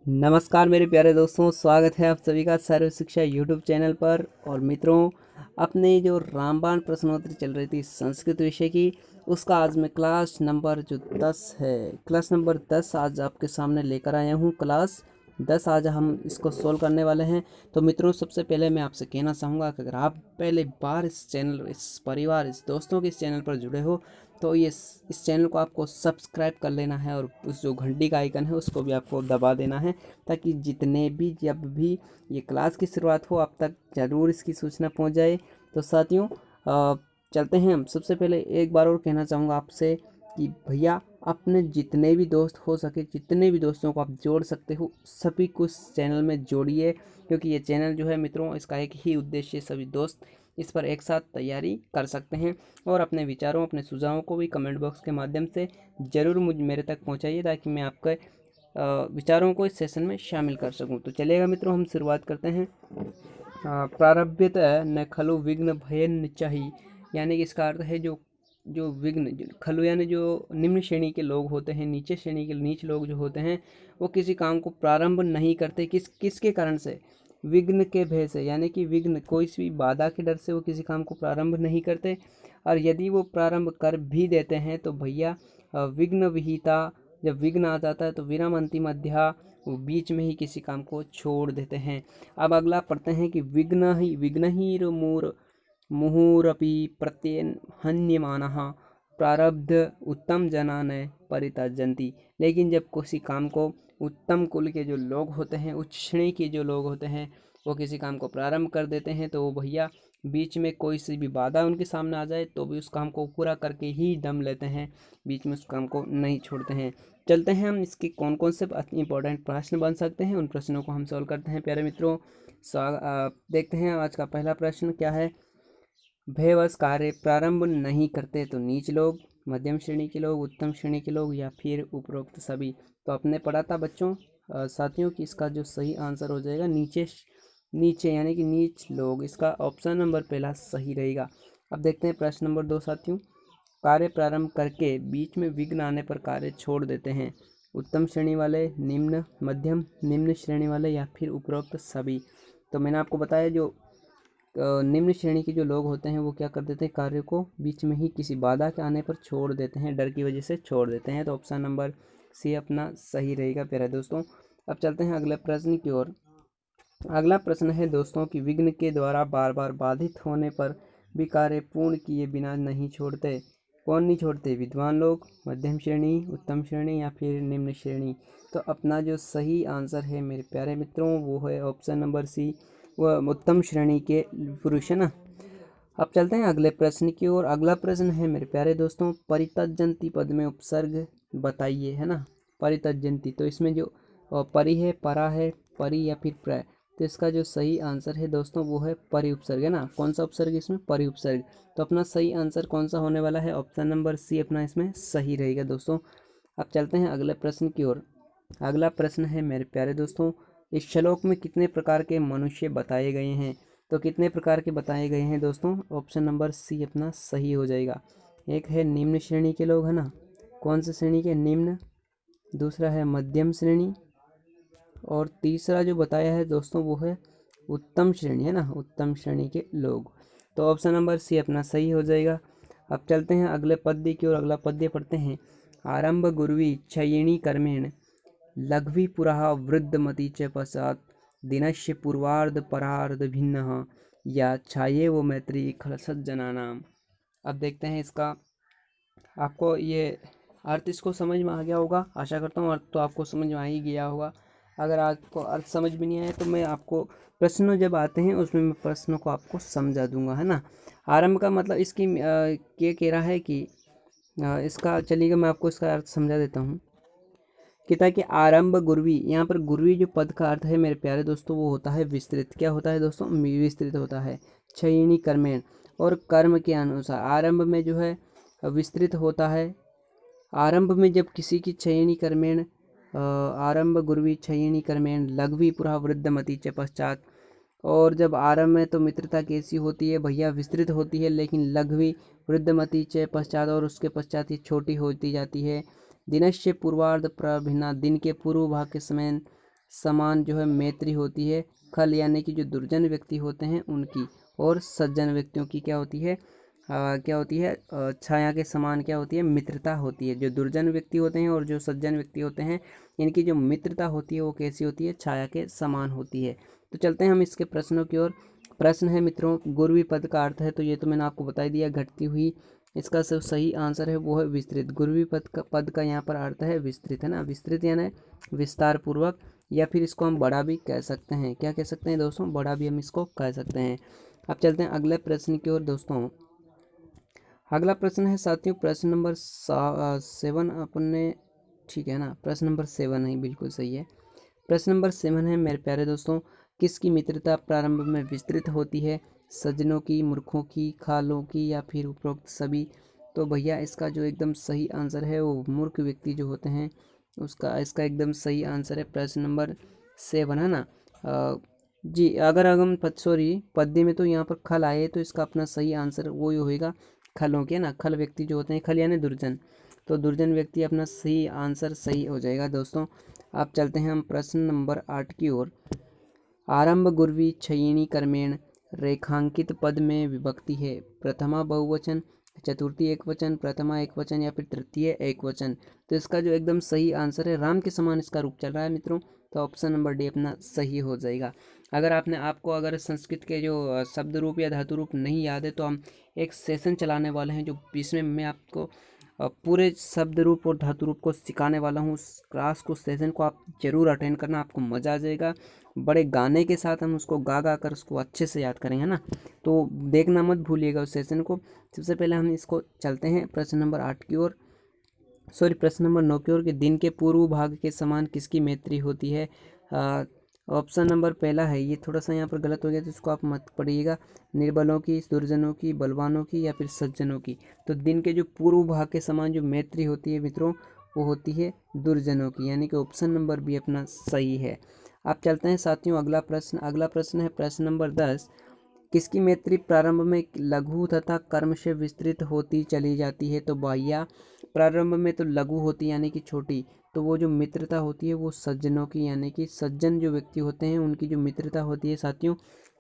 नमस्कार मेरे प्यारे दोस्तों, स्वागत है आप सभी का सर्व शिक्षा यूट्यूब चैनल पर। और मित्रों, अपने जो रामबाण प्रश्नोत्तरी चल रही थी संस्कृत विषय की, उसका आज मैं क्लास नंबर जो 10 है, क्लास नंबर 10 आज आपके सामने लेकर आया हूँ। क्लास 10 आज हम इसको सोल्व करने वाले हैं। तो मित्रों, सबसे पहले मैं आपसे कहना चाहूँगा कि अगर आप पहले बार इस चैनल, इस परिवार, इस दोस्तों के इस चैनल पर जुड़े हो तो ये इस चैनल को आपको सब्सक्राइब कर लेना है और उस जो घंटी का आइकन है उसको भी आपको दबा देना है, ताकि जितने भी जब भी ये क्लास की शुरुआत हो आप तक ज़रूर इसकी सूचना पहुंच जाए। तो साथियों, चलते हैं हम। सबसे पहले एक बार और कहना चाहूँगा आपसे कि भैया अपने जितने भी दोस्त हो सके, जितने भी दोस्तों को आप जोड़ सकते हो, सभी को इस चैनल में जोड़िए, क्योंकि ये चैनल जो है मित्रों, इसका एक ही उद्देश्य, सभी दोस्त इस पर एक साथ तैयारी कर सकते हैं। और अपने विचारों, अपने सुझावों को भी कमेंट बॉक्स के माध्यम से ज़रूर मेरे तक पहुंचाइए, ताकि मैं आपके विचारों को इस सेशन में शामिल कर सकूं। तो चलिएगा मित्रों, हम शुरुआत करते हैं। प्रारभ्यतः न खलु विघ्न भयन चाही, यानी कि इसका अर्थ है जो जो विघ्न, खलु यानी जो निम्न श्रेणी के लोग होते हैं, नीचे श्रेणी के नीच लोग जो होते हैं, वो किसी काम को प्रारंभ नहीं करते। किसके कारण से? विघ्न के भय से, यानी कि विघ्न, कोई सी बाधा के डर से वो किसी काम को प्रारंभ नहीं करते। और यदि वो प्रारंभ कर भी देते हैं तो भैया विघ्न विहिता, जब विघ्न आ जाता है तो विराम अंतिम अध्याय, वो बीच में ही किसी काम को छोड़ देते हैं। अब अगला पढ़ते हैं कि विघ्न ही मुहुरपि प्रत्येन हन्यमानः प्रारब्ध उत्तम जनान परित्यजन्ति। लेकिन जब किसी काम को उत्तम कुल के जो लोग होते हैं, उच्च श्रेणी के जो लोग होते हैं, वो किसी काम को प्रारंभ कर देते हैं, तो वो भैया बीच में कोई सी भी बाधा उनके सामने आ जाए तो भी उस काम को पूरा करके ही दम लेते हैं, बीच में उस काम को नहीं छोड़ते हैं। चलते हैं हम, इसके कौन कौन से इंपॉर्टेंट प्रश्न बन सकते हैं उन प्रश्नों को हम सॉल्व करते हैं प्यारे मित्रों। देखते हैं आज का पहला प्रश्न क्या है। भयवश कार्य प्रारंभ नहीं करते तो नीच लोग, मध्यम श्रेणी के लोग, उत्तम श्रेणी के लोग, या फिर उपरोक्त सभी। तो आपने पढ़ा था बच्चों, साथियों, कि इसका जो सही आंसर हो जाएगा नीचे यानी कि नीच लोग। इसका ऑप्शन नंबर पहला सही रहेगा। अब देखते हैं प्रश्न नंबर 2 साथियों। कार्य प्रारंभ करके बीच में विघ्न आने पर कार्य छोड़ देते हैं। उत्तम श्रेणी वाले, निम्न, मध्यम, निम्न श्रेणी वाले, या फिर उपरोक्त सभी। तो मैंने आपको बताया जो निम्न श्रेणी के जो लोग होते हैं वो क्या कर देते हैं, कार्य को बीच में ही किसी बाधा के आने पर छोड़ देते हैं, डर की वजह से छोड़ देते हैं। तो ऑप्शन नंबर सी अपना सही रहेगा प्यारे दोस्तों। अब चलते हैं अगले प्रश्न की ओर। अगला प्रश्न है दोस्तों कि विघ्न के द्वारा बार बार बाधित होने पर भी कार्य पूर्ण किए बिना नहीं छोड़ते। कौन नहीं छोड़ते? विद्वान लोग, मध्यम श्रेणी, उत्तम श्रेणी, या फिर निम्न श्रेणी। तो अपना जो सही आंसर है मेरे प्यारे मित्रों वो है ऑप्शन नंबर सी, वह उत्तम श्रेणी के पुरुष, है ना। अब चलते हैं अगले प्रश्न की ओर। अगला प्रश्न है मेरे प्यारे दोस्तों, परितज्जन्ति पद में उपसर्ग बताइए, है ना। परितज्जन्ति, तो इसमें जो परि है, परा है, परि या फिर प्र, तो इसका जो सही आंसर है दोस्तों वो है परि उपसर्ग, है ना। कौन सा उपसर्ग? इसमें परि उपसर्ग। तो अपना सही आंसर कौन सा होने वाला है? ऑप्शन नंबर सी अपना इसमें सही रहेगा दोस्तों। अब चलते हैं अगले प्रश्न की ओर। अगला प्रश्न है मेरे प्यारे दोस्तों, इस श्लोक में कितने प्रकार के मनुष्य बताए गए हैं? तो कितने प्रकार के बताए गए हैं दोस्तों? ऑप्शन नंबर सी अपना सही हो जाएगा। एक है निम्न श्रेणी के लोग, है ना। कौन से श्रेणी के? निम्न। दूसरा है मध्यम श्रेणी, और तीसरा जो बताया है दोस्तों वो है उत्तम श्रेणी, है ना, उत्तम श्रेणी के लोग। तो ऑप्शन नंबर सी अपना सही हो जाएगा। अब चलते हैं अगले पद्य की ओर। अगला पद्य पढ़ते हैं। आरंभ गुरुवी क्षयिणी कर्मेण लघ्वी पुरा वृद्धमती च पश्चात दिनस्य पूर्वार्ध परार्ध भिन्न या छाये वो मैत्री खलसज्जनानाम। अब देखते हैं इसका, आपको ये अर्थ इसको समझ में आ गया होगा, आशा करता हूँ अर्थ तो आपको समझ में आ ही गया होगा। अगर आपको अर्थ समझ में नहीं आया तो मैं आपको प्रश्न जब आते हैं उसमें मैं प्रश्नों को आपको समझा दूंगा, है ना। आरंभ का मतलब इसकी ये कह रहा है कि इसका, चलिएगा मैं आपको इसका अर्थ समझा देता हूँ। कहता है कि आरंभ गुरवी, यहाँ पर गुरवी जो पद का अर्थ है मेरे प्यारे दोस्तों वो होता है विस्तृत। क्या होता है दोस्तों? विस्तृत होता है। क्षयिणी कर्मेण, और कर्म के अनुसार आरंभ में जो है विस्तृत होता है। आरंभ में जब किसी की क्षयिणी कर्मेण, आरंभ गुरवी क्षयिणी कर्मेण लघ्वी पुरा वृद्धमती च पश्चात, और जब आरंभ में तो मित्रता कैसी होती है भैया? विस्तृत होती है, लेकिन लघ्वी वृद्धमती च पश्चात, और उसके पश्चात ही छोटी होती जाती है। दिनस्य पूर्वार्ध प्रभिन्ना, दिन के पूर्व भाग के समय समान जो है मैत्री होती है। खल यानी कि जो दुर्जन व्यक्ति होते हैं उनकी, और सज्जन व्यक्तियों की क्या होती है, क्या होती है, छाया के समान क्या होती है, मित्रता होती है। जो दुर्जन व्यक्ति होते हैं और जो सज्जन व्यक्ति होते हैं, इनकी जो मित्रता होती है वो कैसी होती है, छाया के समान होती है। तो चलते हैं हम इसके प्रश्नों की ओर। प्रश्न है मित्रों, गुरवी पद का अर्थ है, तो ये तो मैंने आपको बता ही दिया, घटती हुई। इसका सब सही आंसर है वो है विस्तृत। गुरवी पद का यहाँ पर अर्थ है विस्तृत, है ना। विस्तृत यानी विस्तार पूर्वक, या फिर इसको हम बड़ा भी कह सकते हैं। क्या कह सकते हैं दोस्तों, बड़ा भी हम इसको कह सकते हैं। अब चलते हैं अगले प्रश्न की ओर दोस्तों। अगला प्रश्न है साथियों, प्रश्न नंबर 7 अपन ने, ठीक है ना, प्रश्न नंबर 7 है, बिल्कुल सही है। प्रश्न नंबर 7 है मेरे प्यारे दोस्तों, किसकी मित्रता प्रारंभ में विस्तृत होती है, सज्जनों की, मूर्खों की, खालों की, या फिर उपरोक्त सभी। तो भैया इसका जो एकदम सही आंसर है वो मूर्ख व्यक्ति जो होते हैं उसका, इसका एकदम सही आंसर है प्रश्न नंबर 7, है ना। जी, अगर हम पद्य में तो यहाँ पर खल आए तो इसका अपना सही आंसर वो ही होएगा, खलों के, ना। खल व्यक्ति जो होते हैं, खल यानी दुर्जन, तो दुर्जन व्यक्ति अपना सही आंसर सही हो जाएगा दोस्तों। अब चलते हैं हम प्रश्न नंबर 8 की ओर। आरंभ गुर्वी क्षयिणी कर्मेण रेखांकित पद में विभक्ति है, प्रथमा बहुवचन, चतुर्थी एक वचन, प्रथमा एक वचन, या फिर तृतीय एक वचन। तो इसका जो एकदम सही आंसर है, राम के समान इसका रूप चल रहा है मित्रों, तो ऑप्शन नंबर डी अपना सही हो जाएगा। अगर आपको अगर संस्कृत के जो शब्द रूप या धातु रूप नहीं याद है तो हम एक सेशन चलाने वाले हैं जो इसमें मैं आपको पूरे शब्द रूप और धातु रूप को सिखाने वाला हूँ। उस क्लास को, सेशन को आप जरूर अटेंड करना, आपको मज़ा आ जाएगा। बड़े गाने के साथ हम उसको गा गा कर उसको अच्छे से याद करेंगे, ना। तो देखना मत भूलिएगा उस सेशन को। सबसे पहले हम इसको चलते हैं प्रश्न नंबर 8 की ओर, प्रश्न नंबर 9 की ओर, कि दिन के पूर्व भाग के समान किसकी मैत्री होती है। ऑप्शन नंबर पहला है, ये थोड़ा सा यहाँ पर गलत हो गया तो इसको आप मत पढ़िएगा, निर्बलों की, दुर्जनों की, बलवानों की, या फिर सज्जनों की। तो दिन के जो पूर्व भाग के समान जो मैत्री होती है मित्रों, वो होती है दुर्जनों की, यानी कि ऑप्शन नंबर बी अपना सही है। आप चलते हैं साथियों अगला प्रश्न है प्रश्न नंबर 10, किसकी मैत्री प्रारंभ में लघु तथा कर्म से विस्तृत होती चली जाती है। तो भैया प्रारंभ में तो लघु होती यानी कि छोटी, तो वो जो मित्रता होती है वो सज्जनों की, यानी कि सज्जन जो व्यक्ति होते हैं उनकी जो मित्रता होती है साथियों,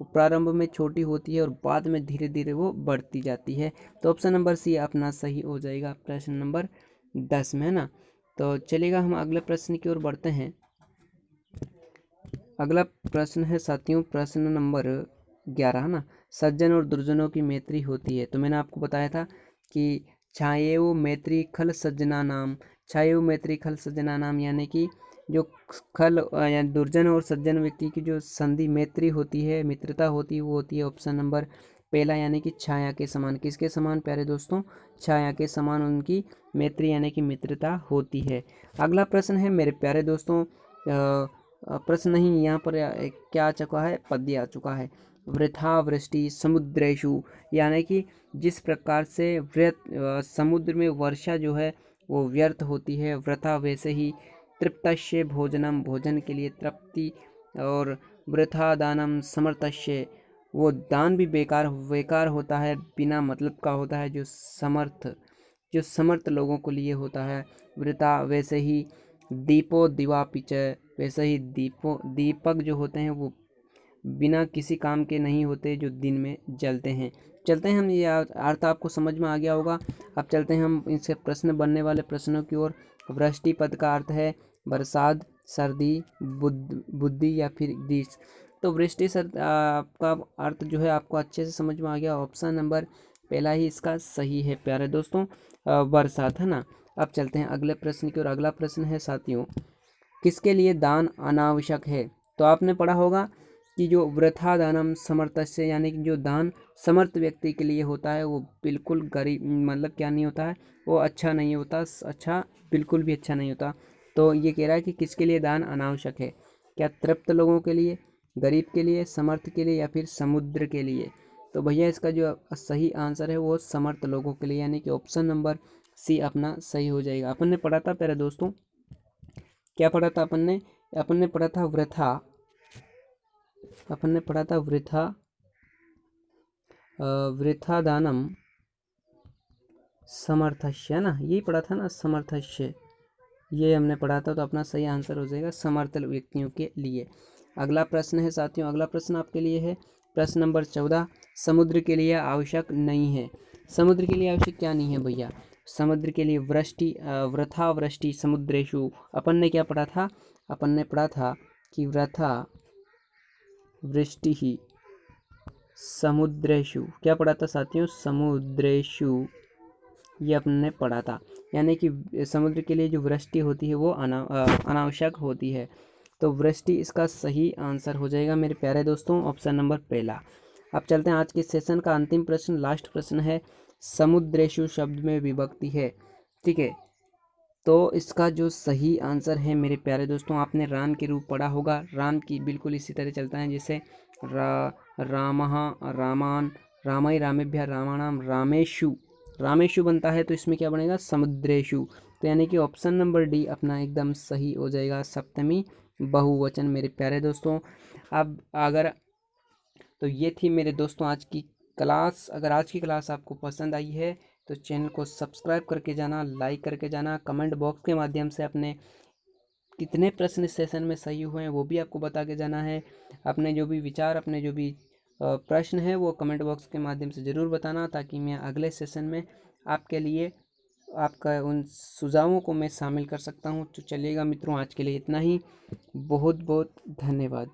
वो प्रारंभ में छोटी होती है और बाद में धीरे धीरे वो बढ़ती जाती है। तो ऑप्शन नंबर सी अपना सही हो जाएगा प्रश्न नंबर 10 में, है ना। तो चलिएगा हम अगले प्रश्न की ओर बढ़ते हैं। अगला प्रश्न है साथियों प्रश्न नंबर 11, है ना। सज्जन और दुर्जनों की मैत्री होती है, तो मैंने आपको बताया था कि छायेव मैत्री खल सज्जना नाम, छायेव मैत्री खल सज्जना नाम, यानी कि जो खल या दुर्जन और सज्जन व्यक्ति की जो संधि मैत्री होती है, मित्रता होती है, वो होती है ऑप्शन नंबर पहला, यानी कि छाया के समान। किसके समान प्यारे दोस्तों, छाया के समान उनकी मैत्री यानी कि मित्रता होती है। अगला प्रश्न है मेरे प्यारे दोस्तों, प्रश्न नहीं, यहाँ पर क्या आ चुका है, पद्य आ चुका है। वृथा वृष्टि समुद्रेशु, यानी कि जिस प्रकार से समुद्र में वर्षा जो है वो व्यर्थ होती है, वृथा वैसे ही तृप्तस्य भोजनम, भोजन के लिए तृप्ति, और वृथा दानम समर्थस्य, वो दान भी बेकार होता है, बिना मतलब का होता है, जो समर्थ लोगों को लिए होता है। वृथा वैसे ही दीपो दिवापिच, वैसे ही दीपक जो होते हैं वो बिना किसी काम के नहीं होते, जो दिन में जलते हैं। चलते हैं हम, ये अर्थ आपको समझ में आ गया होगा। अब चलते हैं हम इनसे प्रश्न बनने वाले प्रश्नों की ओर। वृष्टि पद का अर्थ है बरसात, सर्दी, बुद्धि, या फिर ग्रीष्म। तो वृष्टि आपका अर्थ जो है आपको अच्छे से समझ में आ गया, ऑप्शन नंबर पहला ही इसका सही है प्यारे दोस्तों, बरसात, है ना। अब चलते हैं अगले प्रश्न की ओर। अगला प्रश्न है साथियों, किसके लिए दान अनावश्यक है। तो आपने पढ़ा होगा कि जो वृथा दानम समर्थस्य, यानी कि जो दान समर्थ व्यक्ति के लिए होता है वो बिल्कुल गरीब, मतलब क्या नहीं होता है, वो अच्छा नहीं होता, अच्छा बिल्कुल भी अच्छा नहीं होता। तो ये कह रहा है कि किसके लिए दान अनावश्यक है, क्या तृप्त लोगों के लिए, गरीब के लिए, समर्थ के लिए, या फिर समुद्र के लिए। तो भैया इसका जो सही आंसर है वो समर्थ लोगों के लिए, यानी कि ऑप्शन नंबर सी अपना सही हो जाएगा। अपन ने पढ़ा था प्यारे दोस्तों, क्या पढ़ा था अपन ने पढ़ा था वृथा, वृथा दानम समर्थस्य, ना, यही पढ़ा था ना, समर्थस्य। ये हमने पढ़ा था, तो अपना सही आंसर हो जाएगा समर्थ व्यक्तियों के लिए। अगला प्रश्न है साथियों, अगला प्रश्न आपके लिए है प्रश्न नंबर 14, समुद्र के लिए आवश्यक नहीं है। समुद्र के लिए आवश्यक क्या नहीं है भैया? समुद्र के लिए वृष्टि, वृथा वृष्टि समुद्रेषु। अपन ने क्या पढ़ा था? अपन ने पढ़ा था कि वृथा वृष्टि ही समुद्रेषु। क्या पढ़ा था साथियों? समुद्रेषु, ये अपने पढ़ा था। यानी कि समुद्र के लिए जो वृष्टि होती है वो अनावश्यक होती है। तो वृष्टि इसका सही आंसर हो जाएगा मेरे प्यारे दोस्तों, ऑप्शन नंबर पहला। अब चलते हैं आज के सेशन का अंतिम प्रश्न, लास्ट प्रश्न है, समुद्रेषु शब्द में विभक्ति है, ठीक है। तो इसका जो सही आंसर है मेरे प्यारे दोस्तों, आपने राम के रूप पढ़ा होगा। राम की बिल्कुल इसी तरह चलता है जैसे रामः रामान, रामाय रामेभ्यः रामाणाम रामेषु, रामेषु बनता है, तो इसमें क्या बनेगा? समुद्रेषु। तो यानी कि ऑप्शन नंबर डी अपना एकदम सही हो जाएगा, सप्तमी बहुवचन मेरे प्यारे दोस्तों। अब अगर तो ये थी मेरे दोस्तों आज की क्लास। अगर आज की क्लास आपको पसंद आई है तो चैनल को सब्सक्राइब करके जाना, लाइक करके जाना, कमेंट बॉक्स के माध्यम से अपने कितने प्रश्न इस सेशन में सही हुए हैं वो भी आपको बता के जाना है। अपने जो भी विचार, अपने जो भी प्रश्न है वो कमेंट बॉक्स के माध्यम से ज़रूर बताना, ताकि मैं अगले सेशन में आपके लिए आपका उन सुझावों को मैं शामिल कर सकता हूँ। तो चलिएगा मित्रों, आज के लिए इतना ही। बहुत बहुत धन्यवाद।